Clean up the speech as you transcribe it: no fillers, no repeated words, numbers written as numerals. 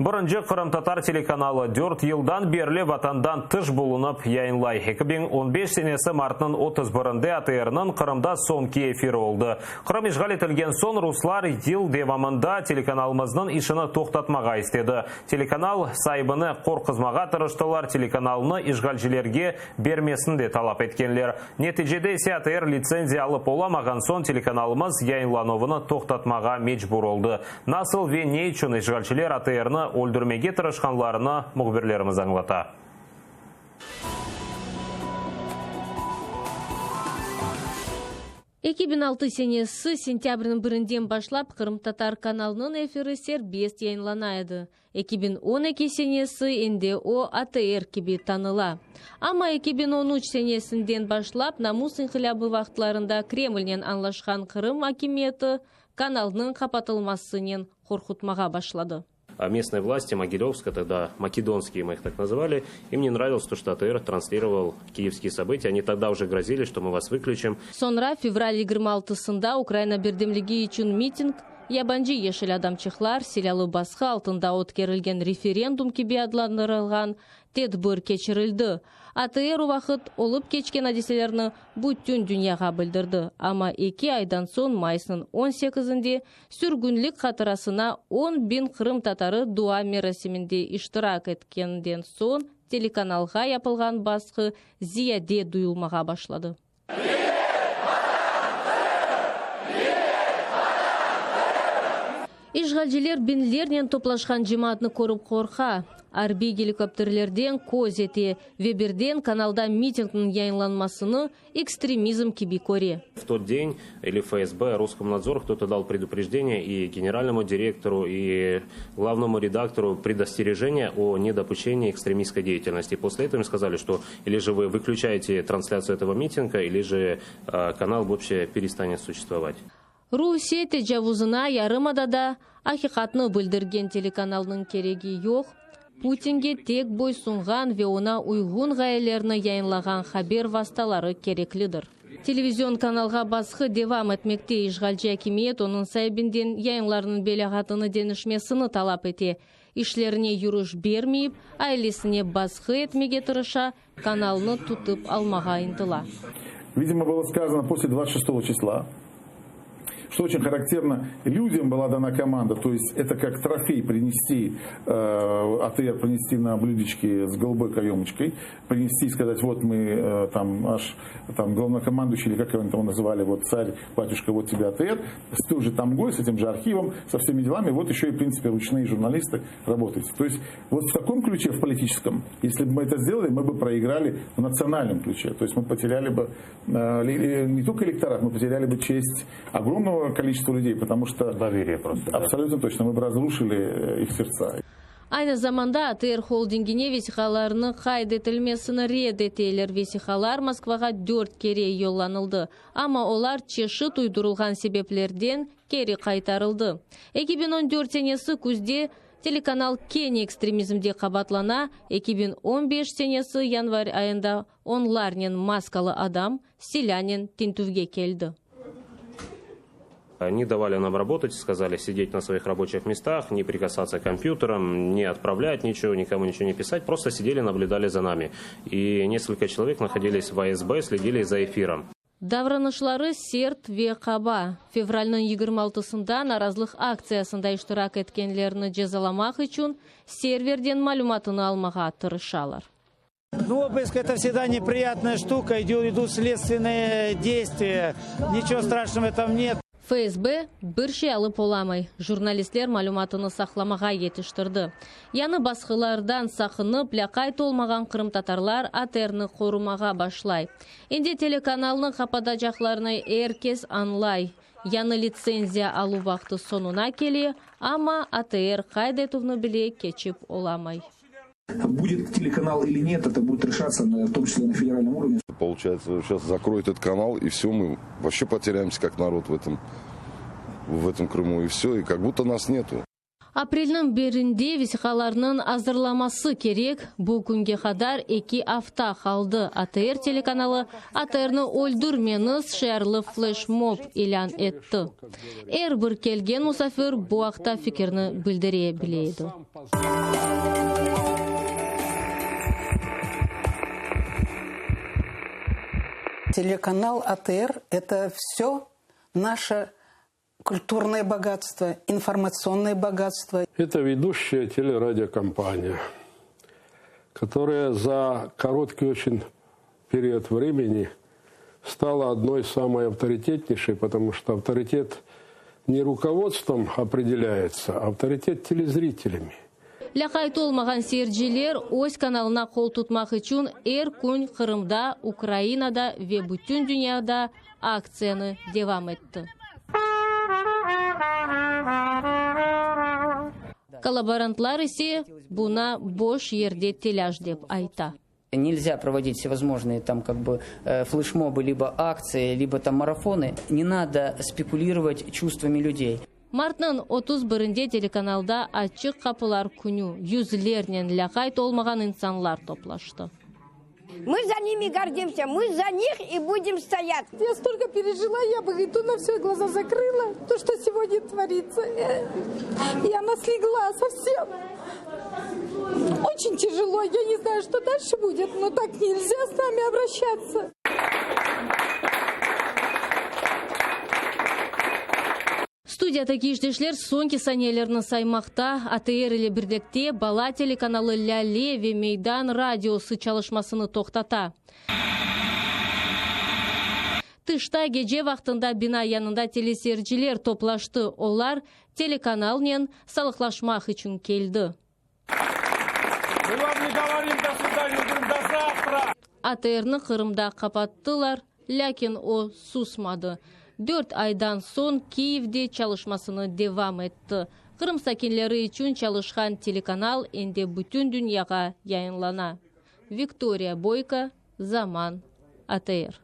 Бұрынжы Қырым-Татар телеканалы 4 елдан берлі ватандан тыш болынып яйынлай. 2015 сенесі мартының 31-де АТР-нің Қырымда сонки эфирі oldu. Қырым işgal етілген сон руслар ел девамында телеканалымыздың ішіні тоқтатмаға істеді. Телеканал сайбыны қорқызмаға тырыштылар, телеканалыны işgalшілерге бермесін де талап еткенлер. Нәтижеде есе АТР лицензия алып оламаған сон телеканалымыз яйынлановыны тоқтатмаға мечбур oldu. Насыл ве не үшін işgalшілер АТР-ны өлдірмеге тырышқанларына мұғбірлеріміз аңлата. 2006 сенесі сентябрінің бірінден башлап Қырым-Татар каналының эфирі сербест яйынланайды. 2012 сенесі НДО АТР кебе таныла. Ама 2013 сенесінден башлап намус инқилабы вақытларында Кремльнен анлашқан Қырым акиметі каналының қапатылмасынен қорқытмаға башлады. А местные власти, Могилевска, тогда македонские мы их так называли, им не нравилось то, что АТР транслировал киевские события. Они тогда уже грозили, что мы вас выключим. Sonra февраль 26-сында Украина бердемлігі үшін митинг, ябанжи ешіл адамчықлар селялы басқы алтында өткерілген референдум кебе адландырылған тедбір кечірілді. АТР уақыт олып кечкен адеселеріні бүттін дүнияға білдірді. Ама 2 айдан сон майсының 18-інде сүргінлік қатырасына 10.000 Қырым татары дуа мерасимінде иштирак еткенден сон телеканалға япылған басқы зияде дuyulmaға башлады. İşgalciler binlerden toplashkan cemaatni ko'rib qo'rqa. Arbi helikopterlerden koz eti ve birden kanalda митингнің yayınlanmasını экстремизм кеби көре. В тот день или ФСБ, Роскомнадзор, кто-то дал предупреждение и генеральному директору, и главному редактору предостережение о недопущении экстремистской деятельности. После этого им сказали, что или же вы выключаете трансляцию этого митинга, или же канал вообще перестанет существовать. Русия тежавузына ярымадада ақиқатны білдірген телеканалның керегі жоқ. Путинге тек бойсунған ве она уйғун ғайелеріні яйынлаған хабер васталары кереклідір. Телевизион каналға басқы девам етмекте işgalci акимет оның сайбінден яйынларының белағатыны денішмесіні талап ете. Ишлеріне юрыш бермейіп, айлесіне басқы етмеге тырыша каналны тұтып алмаға интыла. Видимо, было сказано после 26 числа, что очень характерно, людям была дана команда, то есть это как трофей принести, АТР принести на блюдечке с голубой каемочкой, принести и сказать, вот мы там главнокомандующий, или как его там называли, вот царь, батюшка, вот тебе АТР, с той же тамгой, с этим же архивом, со всеми делами, вот еще и в принципе ручные журналисты работают. То есть вот в таком ключе, в политическом, если бы мы это сделали, мы бы проиграли в национальном ключе, то есть мы потеряли бы не только электорат, мы потеряли бы честь огромного количество людей, потому что доверие просто. Абсолютно точно, мы бы разрушили их сердца. Aynı zamanda АТР холдингіне весихаларының қайдетілмесіні ред етейлер. Весихалар Москваға 4 кере yollanıldı. Ama олар чешіт уйдырылған себеплерден кері қайтарылды. 2014 сенесі күзде телеканал кене экстремизмде қабатлана, 2015 сенесі январь айында онларнен маскалы адам, селянин тентувге келді. Они давали нам работать, сказали сидеть на своих рабочих местах, не прикасаться к компьютерам, не отправлять ничего, никому ничего не писать, просто сидели, наблюдали за нами. И несколько человек находились в АСБ, следили за эфиром. Davranışları sert ve kaba. Fevral'ın 26-sında narazılıq aksiyasında iştirak etkenlerini cezalamak için serverden malumatını almağa tırışalar. Ну, обыск это всегда неприятная штука, идут следственные действия, ничего страшного в этом нет. ФСБ бір şey алып оламай. Журналистлер малуматыны сақламаға етіштірді. Яны басқылардан сақынып, лақай толмаған Қырым татарлар АТР-ны қорумаға башлай. Енді телеканалының қапада жақларына әркес анлай. Яны лицензия алу вақты сонуна келе, ама АТР қайдетуны біле кечіп оламай. Будет телеканал или нет, это будет решаться, в том числе на федеральном уровне. Получается, сейчас закроют этот канал, и все, мы вообще потеряемся как народ в этом Крыму, и все, и как будто нас нету. Апрелнің берінде весихаларының азырламасы керек. Бұл күнге қадар 2 афта қалды. АТР телеканалы АТРны өлдірменіз шәрлі флешмоб илан етті. Бір келген мұсафир бұл ақта фикерні білдіре білейді. Телеканал АТР – это все наше культурное богатство, информационное богатство. Это ведущая телерадиокомпания, которая за короткий очень период времени стала одной из самых авторитетнейших, потому что авторитет не руководством определяется, а авторитет телезрителями. Ләқайт олмаған серджелер өз каналына қол тұтмақ үшін күн Қырымда, Украинада ве бүтін дүнияда акцияны девам етті. Коллаборантлар исе бұна бош ерде теляж деп айта. Нельзя проводить всевозможные флешмобы, либо акции, либо марафоны. Не надо спекулировать чувствами людей. Мартның 31-де телеканалда ачық қапылар күні yüzlerнен ләқайт олмаған инсанлар топлашты. Мы за ними гордимся, мы за них и будем стоять. Я столько пережила, я бы иду на все глаза закрыла, то, что сегодня творится. И она слегла совсем. Очень тяжело, я не знаю, что дальше будет, но так нельзя с нами обращаться. Студията киштешлер сонки санелерні саймақта АТР или бірдекте бала телеканалы Лялеве Мейдан радиосы çalışmasını тоқтата. Тышта геже вақтында бина янында телесерджілер топлашты. Олар телеканалнен салықлашмақ үшін келді. Мы вам не говорим до свидания, говорим до завтра. АТРны Қырымда қапаттылар, ләкин о сусмады. 4 айдан сон Киевде çalışmasını девам етті. Қырым сакинлері үшін çalışқан телеканал энде бүтін дүнияға яйынлана. Виктория Бойко, Заман, АТР.